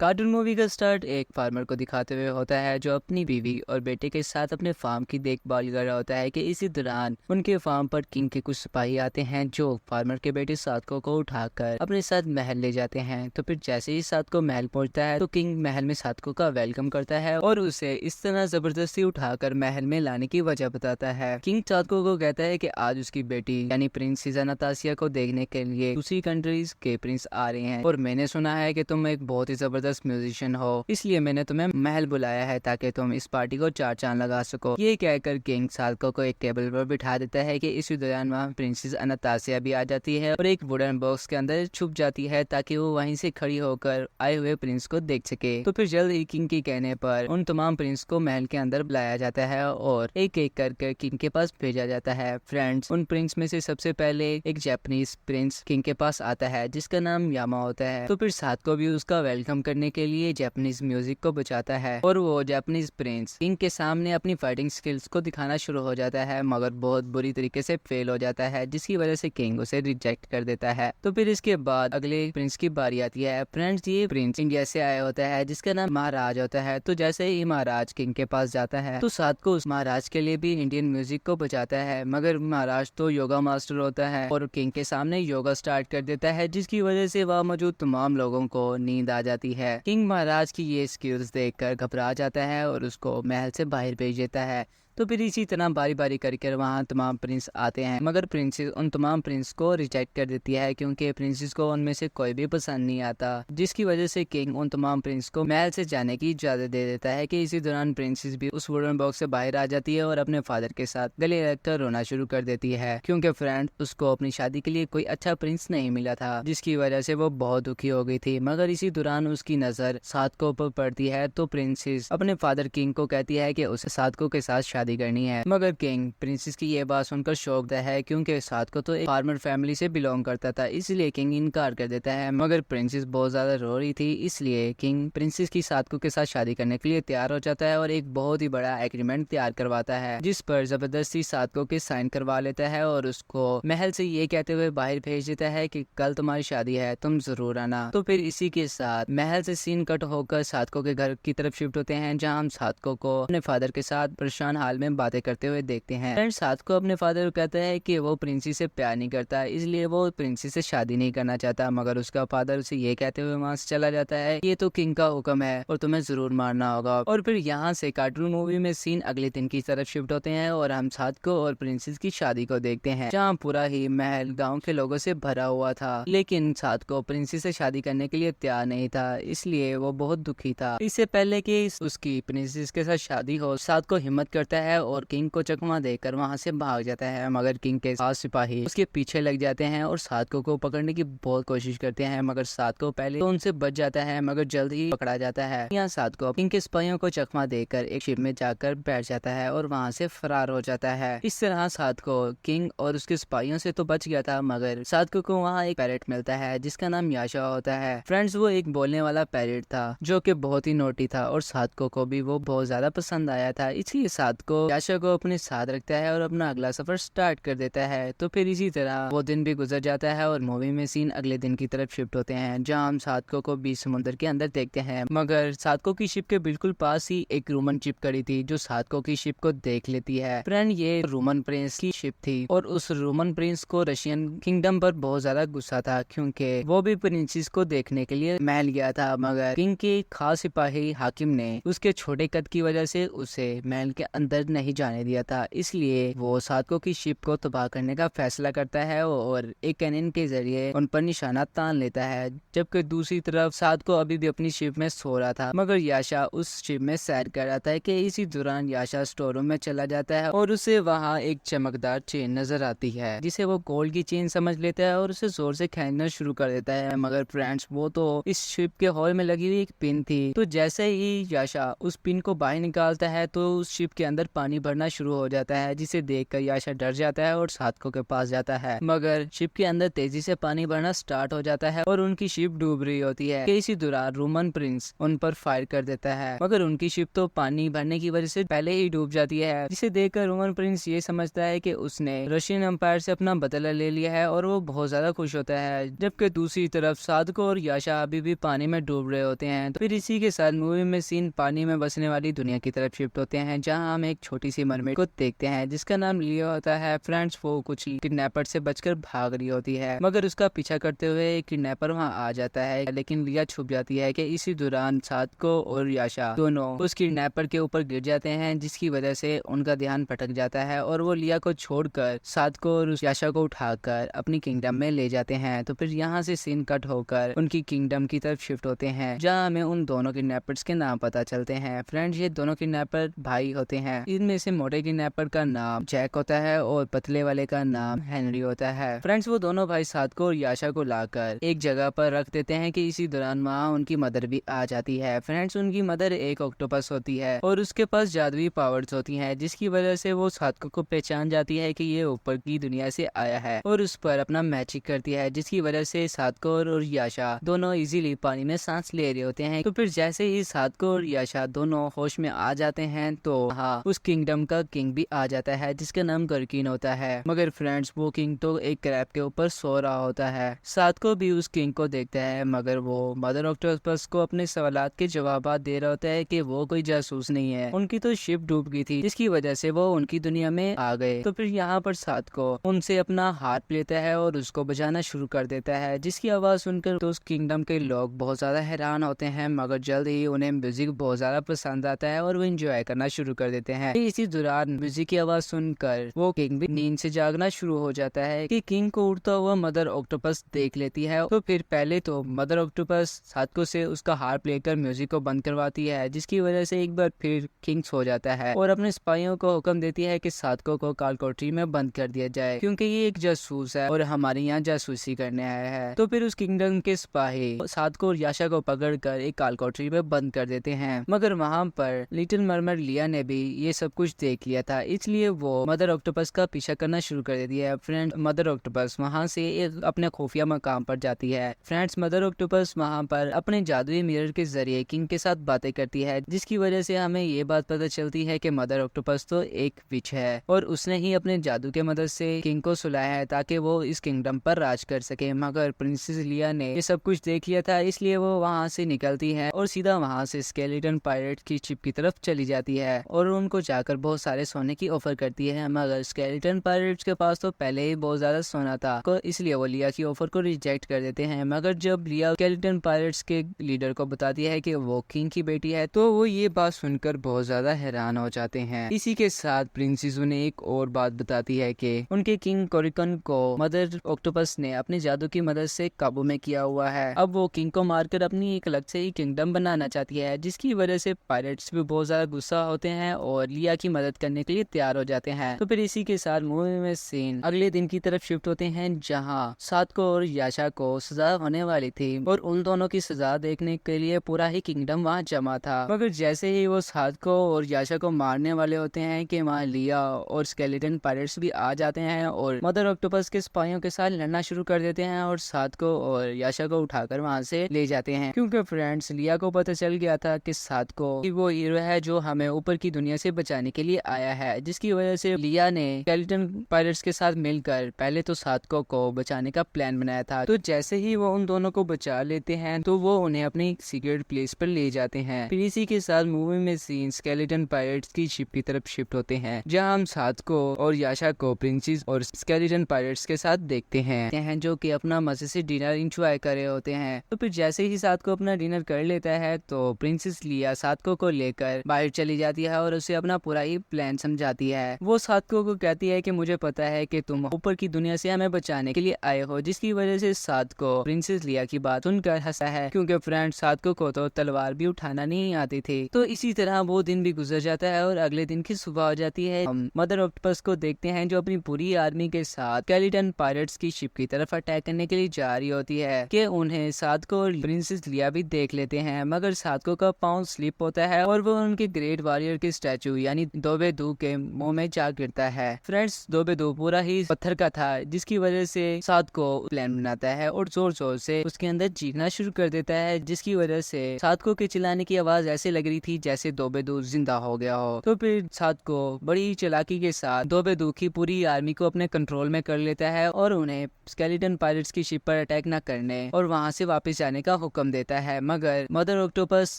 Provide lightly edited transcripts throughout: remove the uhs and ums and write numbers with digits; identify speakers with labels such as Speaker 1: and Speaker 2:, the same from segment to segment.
Speaker 1: Cartoon movie का start एक farmer को दिखाते हुए होता है जो अपनी बीवी और बेटे के साथ अपने फार्म की देखभाल कर रहा होता है कि इसी दौरान उनके फार्म पर किंग के कुछ सिपाही आते हैं जो फार्मर के बेटे सादको को उठाकर अपने साथ महल ले जाते हैं। तो फिर जैसे ही सादको महल पहुंचता है तो किंग महल में सादको का वेलकम करता है और उसे इस तरह जबरदस्ती उठाकर महल में लाने की वजह बताता है। किंग सादको को कहता है कि आज उसकी बेटी यानी प्रिंसेस अनातासिया को देखने के लिए दूसरी कंट्रीज के प्रिंस आ रहे हैं और मैंने सुना है कि तुम एक बहुत ही जबरदस्त म्यूजिशियन हो, इसलिए मैंने तुम्हें महल बुलाया है ताकि तुम इस पार्टी को चार चांद लगा सको। ये कहकर किंग सादको को एक टेबल पर बिठा देता है कि इसी दौरान वहाँ प्रिंसेस अनातासिया भी आ जाती है और एक वुडन बॉक्स के अंदर छुप जाती है ताकि वो वहीं से खड़ी होकर आए हुए प्रिंस को देख सके। तो फिर जल्द ही किंग के कहने पर उन तमाम प्रिंस को महल के अंदर बुलाया जाता है और एक एक करके किंग के पास भेजा जाता है। फ्रेंड्स, उन प्रिंस में से सबसे पहले एक जापानीज प्रिंस किंग के पास आता है जिसका नाम यामा होता है। तो फिर सादको भी उसका वेलकम करने के लिए जापानीज म्यूजिक को बजाता है और वो जापानीज प्रिंस किंग के सामने अपनी फाइटिंग स्किल्स को दिखाना शुरू हो जाता है मगर बहुत बुरी तरीके से फेल हो जाता है जिसकी वजह से किंग उसे रिजेक्ट कर देता है। तो फिर इसके बाद अगले प्रिंस की बारी आती है। फ्रेंड्स, ये प्रिंस इंडिया से आया होता है जिसका नाम महाराज होता है। तो जैसे ही महाराज किंग के पास जाता है तो सादको उस महाराज के लिए भी इंडियन म्यूजिक को बजाता है मगर महाराज तो योगा मास्टर होता है और किंग के सामने योगा स्टार्ट कर देता है जिसकी वजह से वहाँ मौजूद तमाम लोगों को नींद आ जाती है। किंग महाराज की ये स्किल्स देखकर घबरा जाता है और उसको महल से बाहर भेज देता है। तो फिर इसी तरह बारी बारी करके वहाँ तमाम प्रिंस आते हैं मगर प्रिंसेस उन तमाम प्रिंस को रिजेक्ट कर देती है क्योंकि प्रिंसेस को उनमें से कोई भी पसंद नहीं आता, जिसकी वजह से किंग उन तमाम प्रिंस को महल से जाने की इजाजत दे देता है कि इसी दौरान प्रिंसेस भी उस वुडन बॉक्स से बाहर आ जाती है और अपने फादर के साथ गले लगकर रोना शुरू कर देती है क्योंकि फ्रेंड उसको अपनी शादी के लिए कोई अच्छा प्रिंस नहीं मिला था जिसकी वजह से वो बहुत दुखी हो गई थी। मगर इसी दौरान उसकी नजर सादको पर पड़ती है तो प्रिंसेस अपने फादर किंग को कहती है कि उसे सादको के साथ शादी करनी है मगर किंग प्रिंसेस की ये बात सुनकर शौकदा है क्योंकि सादको तो एक फार्मर फैमिली से बिलोंग करता था, इसलिए किंग इनकार कर देता है। मगर प्रिंसेस बहुत ज्यादा रो रही थी इसलिए किंग प्रिंसेस की सादको के साथ शादी करने के लिए तैयार हो जाता है और एक बहुत ही बड़ा एग्रीमेंट तैयार करवाता है जिस पर जबरदस्ती सादको के साइन करवा लेता है और उसको महल से ये कहते हुए बाहर भेज देता है कि कल तुम्हारी शादी है, तुम जरूर आना। तो फिर इसी के साथ महल से सीन कट होकर सादको के घर की तरफ शिफ्ट होते हैं जहाँ हम सादको को अपने फादर के साथ परेशान हाल में बातें करते हुए देखते हैं। फ्रेंड, सादको अपने फादर को कहता है कि वो प्रिंसी से प्यार नहीं करता इसलिए वो प्रिंसी से शादी नहीं करना चाहता मगर उसका फादर उसे ये कहते हुए वहाँ से चला जाता है ये तो किंग का हुक्म है और तुम्हें जरूर मारना होगा। और फिर यहाँ से कार्टून मूवी में सीन अगले दिन की तरफ शिफ्ट होते हैं और हम सादको और प्रिंसेस की शादी को देखते हैं जहाँ पूरा ही महल गाँव के लोगों से भरा हुआ था लेकिन सादको प्रिंसेस से शादी करने के लिए तैयार नहीं था इसलिए वो बहुत दुखी था। इससे पहले कि उसकी प्रिंसेस के साथ शादी हो सादको हिम्मत करता है और किंग को चकमा देकर वहां से भाग जाता है मगर किंग के 7 सिपाही उसके पीछे लग जाते हैं और सादको को पकड़ने की बहुत कोशिश करते हैं मगर सादको पहले तो उनसे बच जाता है मगर जल्द ही पकड़ा जाता है। यहाँ सादको किंग के सिपाहियों को चकमा देकर एक शिप में जाकर बैठ जाता है और वहां से फरार हो जाता है। इस तरह सादको किंग और उसके सिपाहियों से तो बच गया था मगर सादको को वहाँ एक पैरेट मिलता है जिसका नाम याशा होता है। फ्रेंड्स, वो एक बोलने वाला पैरेट था जो कि बहुत ही नोटी था और सादको को भी वो बहुत ज्यादा पसंद आया था, इसलिए सादको याशा को अपने साथ रखता है और अपना अगला सफर स्टार्ट कर देता है। तो फिर इसी तरह वो दिन भी गुजर जाता है और मूवी में सीन अगले दिन की तरफ शिफ्ट होते हैं जहां हम सादको को बीच समुद्र के अंदर देखते हैं मगर सादको की शिप के बिल्कुल पास ही एक रोमन शिप खड़ी थी जो सादको की शिप को देख लेती है। फ्रेंड, ये रोमन प्रिंस की शिप थी और उस रोमन प्रिंस को रशियन किंगडम पर बहुत ज्यादा गुस्सा था क्योंकि वो भी प्रिंसेस को देखने के लिए महल गया था मगर किंग के खास सिपाही हाकिम ने उसके छोटे कद की वजह से उसे महल के अंदर नहीं जाने दिया था, इसलिए वो सादको की शिप को तबाह करने का फैसला करता है और एक कैनन के जरिए उन पर निशाना तान लेता है। जबकि दूसरी तरफ सादको अभी भी अपनी शिप में सो रहा था मगर याशा उस शिप में सैर कर रहा था कि इसी दौरान याशा स्टोर रूम में चला जाता है और उसे वहाँ एक चमकदार चेन नजर आती है जिसे वो गोल्ड की चेन समझ लेता है और उसे जोर से खींचना शुरू कर देता है मगर फ्रेंड्स, वो तो इस शिप के हॉल में लगी हुई एक पिन थी। तो जैसे ही याशा उस पिन को बाहर निकालता है तो उस शिप के अंदर पानी भरना शुरू हो जाता है, जिसे देखकर याशा डर जाता है और सातको के पास जाता है। मगर शिप के अंदर तेजी से पानी भरना स्टार्ट हो जाता है और उनकी शिप डूब रही होती है। इसी दौरान रोमन प्रिंस उन पर फायर कर देता है, मगर उनकी शिप तो पानी भरने की वजह से पहले ही डूब जाती है, जिसे देखकर रोमन प्रिंस ये समझता है कि उसने रशियन एम्पायर से अपना बदला ले लिया है और वो बहुत ज्यादा खुश होता है। जबकि दूसरी तरफ सादको और याशा अभी भी पानी में डूब रहे होते हैं। तो फिर इसी के साथ मूवी में सीन पानी में बसने वाली दुनिया की तरफ शिफ्ट होते हैं, जहां हम एक छोटी सी मरमेड को देखते हैं जिसका नाम लिया होता है। फ्रेंड्स, वो कुछ किडनैपर से बचकर भाग रही होती है, मगर उसका पीछा करते हुए एक किडनैपर वहां आ जाता है, लेकिन लिया छुप जाती है कि इसी दौरान सादको और याशा दोनों उस किडनैपर के ऊपर गिर जाते हैं, जिसकी वजह से उनका ध्यान भटक जाता है और वो लिया को छोड़कर सादको और याशा को उठाकर अपनी किंगडम में ले जाते हैं। तो फिर यहाँ से सीन कट होकर उनकी किंगडम की तरफ शिफ्ट होते हैं, जहाँ हमें उन दोनों किडनैपर्स के नाम पता चलते हैं। फ्रेंड्स, ये दोनों किडनैपर भाई होते हैं। इनमें से मोटे किडनैपर का नाम जैक होता है और पतले वाले का नाम हेनरी होता है। फ्रेंड्स, वो दोनों भाई सादको और याशा को लाकर एक जगह पर रख देते हैं कि इसी दौरान वहाँ उनकी मदर भी आ जाती है। फ्रेंड्स, उनकी मदर एक ऑक्टोपस होती है और उसके पास जादुई पावर्स होती हैं, जिसकी वजह से वो सादको को पहचान जाती है कि ये ऊपर की दुनिया से आया है और उस पर अपना मैजिक करती है, जिसकी वजह से सादको और याशा दोनों इजीली पानी में सांस ले रहे होते हैं। तो फिर जैसे ही सादको और याशा दोनों होश में आ जाते हैं तो हाँ, उस किंगडम का किंग भी आ जाता है, जिसका नाम गर्किन होता है। मगर फ्रेंड्स, वो किंग तो एक क्रैब के ऊपर सो रहा होता है। सादको भी उस किंग को देखता है, मगर वो मदर ऑक्टोपस को अपने सवालात के जवाब दे रहा होता है कि वो कोई जासूस नहीं है, उनकी तो शिप डूब गई थी, जिसकी वजह से वो उनकी दुनिया में आ गए। तो फिर यहाँ पर सादको उनसे अपना हाथ लेता है और उसको बजाना शुरू कर देता है, जिसकी आवाज सुनकर तो उस किंगडम के लोग बहुत ज्यादा हैरान होते हैं, मगर जल्द ही उन्हें म्यूजिक बहुत ज्यादा पसंद आता है और वो एंजॉय करना शुरू कर देते हैं। इसी दौरान म्यूजिक की आवाज सुनकर वो किंग भी नींद से जागना शुरू हो जाता है कि किंग को उड़ता हुआ मदर ऑक्टोपस देख लेती है। तो फिर पहले तो मदर ऑक्टोपस सादको से उसका हार्प लेकर म्यूजिक को बंद करवाती है, जिसकी वजह से एक बार फिर किंग सो जाता है और अपने सिपाहियों को हुक्म देती है कि सादको को काल कोठरी में बंद कर दिया जाए, क्योंकि ये एक जासूस है और हमारे यहाँ जासूसी करने आया है। तो फिर उस किंगडम के सिपाही सादको और याशा को पकड़कर एक काल कोठरी में बंद कर देते हैं, मगर वहाँ पर लिटिल मरमर लिया ने भी ये सब कुछ देख लिया था, इसलिए वो मदर ऑक्टोपस का पीछा करना शुरू कर देती है। फ्रेंड, मदर ऑक्टोपस वहाँ से एक अपने खुफिया मकाम पर जाती है। फ्रेंड्स, मदर ऑक्टोपस वहाँ पर अपने जादुई मिरर के जरिए किंग के साथ बातें करती है, जिसकी वजह से हमें ये बात पता चलती है कि मदर ऑक्टोपस तो एक विच है और उसने ही अपने जादू के मदद से किंग को सुलाया है ताकि वो इस किंगडम पर राज कर सके। मगर प्रिंसेस लिया ने ये सब कुछ देख लिया था, इसलिए वो वहाँ से निकलती है और सीधा वहाँ से स्केलेटन पायरेट की शिप की तरफ चली जाती है और उनको जाकर बहुत सारे सोने की ऑफर करती है। मगर स्केलेटन पायरेट्स के पास तो पहले ही बहुत ज्यादा सोना था, इसलिए वो लिया की ऑफर को रिजेक्ट कर देते हैं। मगर जब लिया स्केलेटन पायरेट्स के लीडर को बताती है कि वो किंग की बेटी है, तो वो ये बात सुनकर बहुत ज्यादा हैरान हो जाते हैं। इसी के साथ प्रिंसेस उन्हें एक और बात बताती है कि उनके किंग कोरिकन को मदर ऑक्टोपस ने अपने जादू की मदद से काबू में किया हुआ है। अब वो किंग को मारकर अपनी एक अलग से ही किंगडम बनाना चाहती है, जिसकी वजह से पायरेट्स भी बहुत ज्यादा गुस्सा होते हैं और लिया की मदद करने के लिए तैयार हो जाते हैं। तो फिर इसी के साथ मूवी में सीन अगले दिन की तरफ शिफ्ट होते हैं, जहाँ सादको और याशा को सजा होने वाली थी और उन दोनों की सजा देखने के लिए पूरा ही किंगडम वहाँ जमा था। मगर जैसे ही वो सादको और याशा को मारने वाले होते हैं कि वहाँ लिया और स्केलेटन पायरेट्स भी आ जाते हैं और मदर ऑक्टोपस के सिपाहियों के साथ लड़ना शुरू कर देते हैं और सादको और याशा को उठाकर वहाँ से ले जाते हैं, क्योंकि फ्रेंड्स, लिया को पता चल गया था कि सादको वो हीरो है जो हमें ऊपर की दुनिया से बचाने के लिए आया है, जिसकी वजह से लिया ने स्केलेटन पायरेट्स के साथ मिलकर पहले तो सादको को बचाने का प्लान बनाया था। तो जैसे ही वो उन दोनों को बचा लेते हैं तो वो उन्हें अपनी सीक्रेट प्लेस पर ले जाते हैं। फिर इसी के साथ मूवी में सीन स्केलेटन पायरेट्स की शिप की तरफ शिफ्ट होते हैं, जहां हम सादको और याशा को प्रिंसेस और स्केलेटन पायरेट्स के साथ देखते हैं जो कि अपना मजे से डिनर एंजॉय कर रहे होते हैं। तो फिर जैसे ही सादको अपना डिनर कर लेता है तो प्रिंसेस लिया सादको को लेकर बाहर चली जाती है और उसे अपना पूरा ही प्लान समझाती है। वो सादको को कहती है कि मुझे पता है कि तुम ऊपर की दुनिया से हमें बचाने के लिए आए हो, जिसकी वजह से सादको प्रिंसेस लिया की बात सुनकर हंसा है, क्योंकि फ्रेंड सादको को तो तलवार भी उठाना नहीं आती थी। तो इसी तरह वो दिन भी गुजर जाता है और अगले दिन की सुबह हो जाती है। हम मदर ऑक्टोपस को देखते हैं जो अपनी पूरी आर्मी के साथ स्केलेटन पायरेट्स की शिप की तरफ अटैक करने के लिए जा रही होती है कि उन्हें सादको और प्रिंसेस लिया भी देख लेते हैं, मगर सादको का पाँव स्लिप होता है और वो उनके ग्रेट वॉरियर की स्टैचू यानी दोबेदू के मुंह में जा गिरता है। फ्रेंड्स, दोबेदू पूरा ही पत्थर का था, जिसकी वजह से सादको प्लान बनाता है और जोर जोर से उसके अंदर चीखना शुरू कर देता है, जिसकी वजह से सादको के चिल्लाने की आवाज ऐसे लग रही थी जैसे दोबेदू जिंदा हो गया हो। तो फिर सादको बड़ी चालाकी के साथ दोबेदू की पूरी आर्मी को अपने कंट्रोल में कर लेता है और उन्हें स्केलेटन पायरेट्स की शिप पर अटैक न करने और वहां से वापस जाने का हुक्म देता है। मगर मदर ऑक्टोपस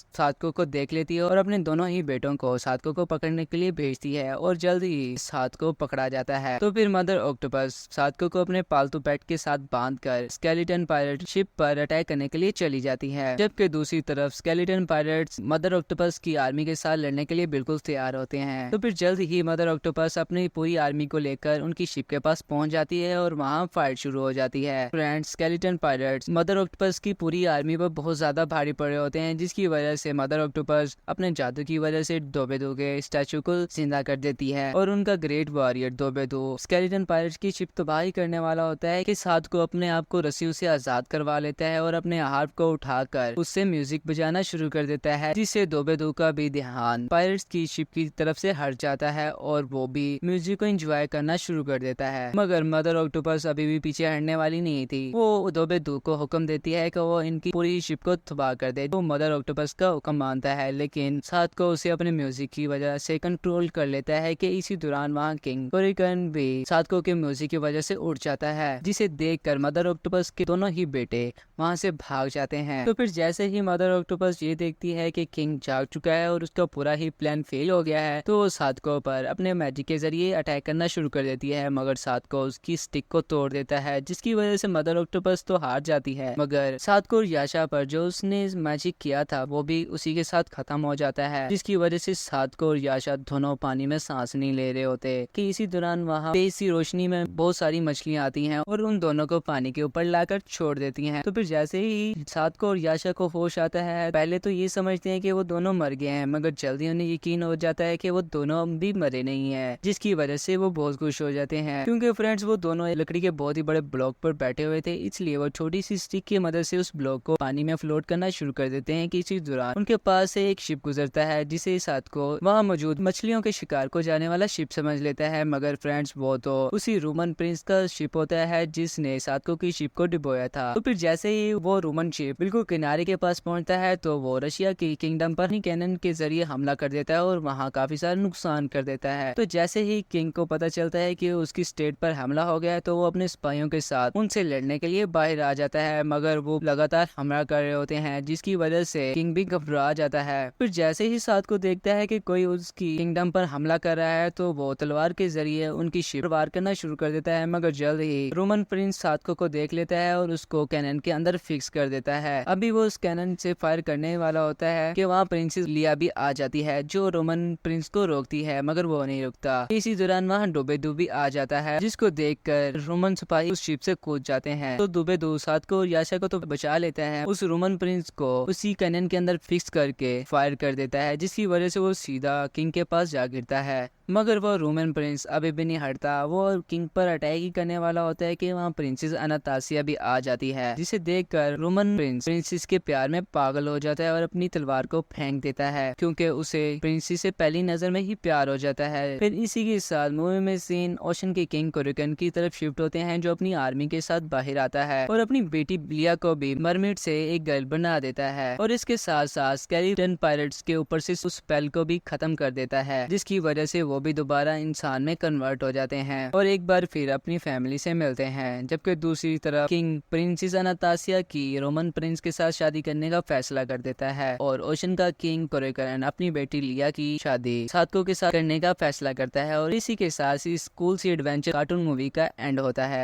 Speaker 1: सादको को देख लेती है और अपने दोनों ही बेटों को सादको को पकड़ने के लिए भेजती है और जल्द ही सादको पकड़ा जाता है। तो फिर मदर ऑक्टोपस सादको को अपने पालतू पेट के साथ बांधकर स्केलेटन पायरेट शिप पर अटैक करने के लिए चली जाती है, जबकि दूसरी तरफ स्केलेटन पायरेट्स मदर ऑक्टोपस की आर्मी के साथ लड़ने के लिए बिल्कुल तैयार होते हैं। तो फिर जल्द ही मदर ऑक्टोपस अपनी पूरी आर्मी को लेकर उनकी शिप के पास पहुंच जाती है और वहां फाइट शुरू हो जाती है। Friends, skeleton pirates mother octopus की पूरी आर्मी पर बहुत ज्यादा भारी पड़े होते हैं, जिसकी वजह से मदर ऑक्टोपस अपने जादू की वजह से दोबेदू के स्टैचू को जिंदा कर देती है और उनका ग्रेट वॉरियर दोबेदू स्केलेटन पायरेट्स की शिप तबाही करने वाला होता है कि सादको अपने आप को रस्सियों से आजाद करवा लेता है और अपने हार्प को उठाकर उससे म्यूजिक बजाना शुरू कर देता है, जिससे दोबेदू का भी ध्यान पायरेट्स की शिप की तरफ से हट जाता है और वो भी म्यूजिक को एंजॉय करना शुरू कर देता है। मगर मदर ऑक्टोपस अभी भी पीछे हटने वाली नहीं थी। वो दोबेदू को हुक्म देती है कि वो इनकी पूरी शिप को तबाह कर दे। तो मदर ऑक्टोपस का हुक्म मानता है, लेकिन सादको उसे अपने म्यूजिक की वजह से कंट्रोल कर लेता है कि इसी दौरान वहाँ किंग कोरिकन भी सादको के म्यूजिक की वजह से उड़ जाता है, जिसे देखकर मदर ऑक्टोपस के दोनों ही बेटे वहाँ से भाग जाते हैं। तो फिर जैसे ही मदर ऑक्टोपस ये देखती है कि किंग जाग चुका है और उसका पूरा ही प्लान फेल हो गया है, तो वो सादको पर अपने मैजिक के जरिए अटैक करना शुरू कर देती है। मगर सादको उसकी स्टिक को तोड़ देता है, जिसकी वजह से मदर ऑक्टोपस तो हार जाती है। मगर सादको और याशा पर जो उसने मैजिक किया था वो भी उसी के साथ खत्म हो जाता है, जिसकी वजह से सादको और याशा दोनों पानी में सांस नहीं ले रहे होते कि इसी दौरान वहाँ तेज सी रोशनी में बहुत सारी मछलियां आती हैं और उन दोनों को पानी के ऊपर लाकर छोड़ देती हैं। तो फिर जैसे ही सादको और याशा को होश आता है, पहले तो ये समझते हैं कि वो दोनों मर गए हैं, मगर जल्दी उन्हें यकीन हो जाता है कि वो दोनों भी मरे नहीं है, जिसकी वजह से वो बहुत खुश हो जाते हैं, क्योंकि फ्रेंड्स वो दोनों लकड़ी के बहुत ही बड़े ब्लॉक पर बैठे हुए थे, इसलिए वो छोटी सी स्टिक की मदद से उस ब्लॉक को पानी में फ्लोट करना शुरू कर देते हैं कि इसी दौरान उनके पास से एक शिप गुजरता है, जिसे सादको वहाँ मौजूद मछलियों के शिकार को जाने वाला शिप समझ लेता है। मगर फ्रेंड्स वो तो उसी रोमन प्रिंस का शिप होता है जिसने सादको की शिप को डुबोया था। तो फिर जैसे ही वो रोमन शिप बिल्कुल किनारे के पास पहुंचता है, तो वो रशिया की किंगडम पर कैनन के जरिए हमला कर देता है और वहाँ काफी सारा नुकसान कर देता है। तो जैसे ही किंग को पता चलता है कि उसकी स्टेट पर हमला हो गया है, तो वो अपने सिपाहियों के साथ उनसे लड़ने के लिए बाहर आ जाता है, मगर वो लगातार हमला कर रहे होते हैं, जिसकी वजह से किंग भी घबरा जाता है। फिर जैसे ही सादको देखता है कि कोई उसकी किंगडम पर हमला कर रहा है, तो वो तलवार के जरिए उनकी शिप वार करना शुरू कर देता है, मगर जल्द ही रोमन प्रिंस सादको को देख लेता है और उसको कैनन के अंदर फिक्स कर देता है। अभी वो उस कैनन से फायर करने वाला होता है कि वहाँ प्रिंसेस लिया भी आ जाती है, जो रोमन प्रिंस को रोकती है, मगर वो नहीं रुकता। इसी दौरान वहाँ दोबेदू भी आ जाता है, जिसको देखकर रोमन सिपाही उस शिप से कूद जाते हैं। तो दोबेदू सादको और याशा को तो बचा लेता है, उस रोमन प्रिंस को उसी कैनन के अंदर फिक्स करके फायर कर देता है, जिसकी वजह से वो सीधा किंग के पास जा गिरता है। मगर वो रोमन प्रिंस अभी भी नहीं हटता, वो किंग पर अटैक ही करने वाला होता है कि वहाँ प्रिंसेस अनातासिया भी आ जाती है, जिसे देखकर रोमन प्रिंस प्रिंसेस के प्यार में पागल हो जाता है और अपनी तलवार को फेंक देता है, क्योंकि उसे प्रिंसेस से पहली नजर में ही प्यार हो जाता है। फिर इसी के साथ मूवी में सीन ओशन के किंग कोरिकन की तरफ शिफ्ट होते हैं, जो अपनी आर्मी के साथ बाहर आता है और अपनी बेटी लिया को भी मरमेड से एक गर्ल बना देता है, और इसके साथ साथ स्केलेटन पायरेट्स के ऊपर से उस स्पेल को भी खत्म कर देता है, जिसकी वजह से वो भी दोबारा इंसान में कन्वर्ट हो जाते हैं और एक बार फिर अपनी फैमिली से मिलते हैं। जबकि दूसरी तरफ किंग प्रिंसेस अनातासिया की रोमन प्रिंस के साथ शादी करने का फैसला कर देता है और ओशन का किंग कोरिकन अपनी बेटी लिया की शादी सादको के साथ करने का फैसला करता है, और इसी के साथ ही स्कूल सी एडवेंचर कार्टून मूवी का एंड होता है।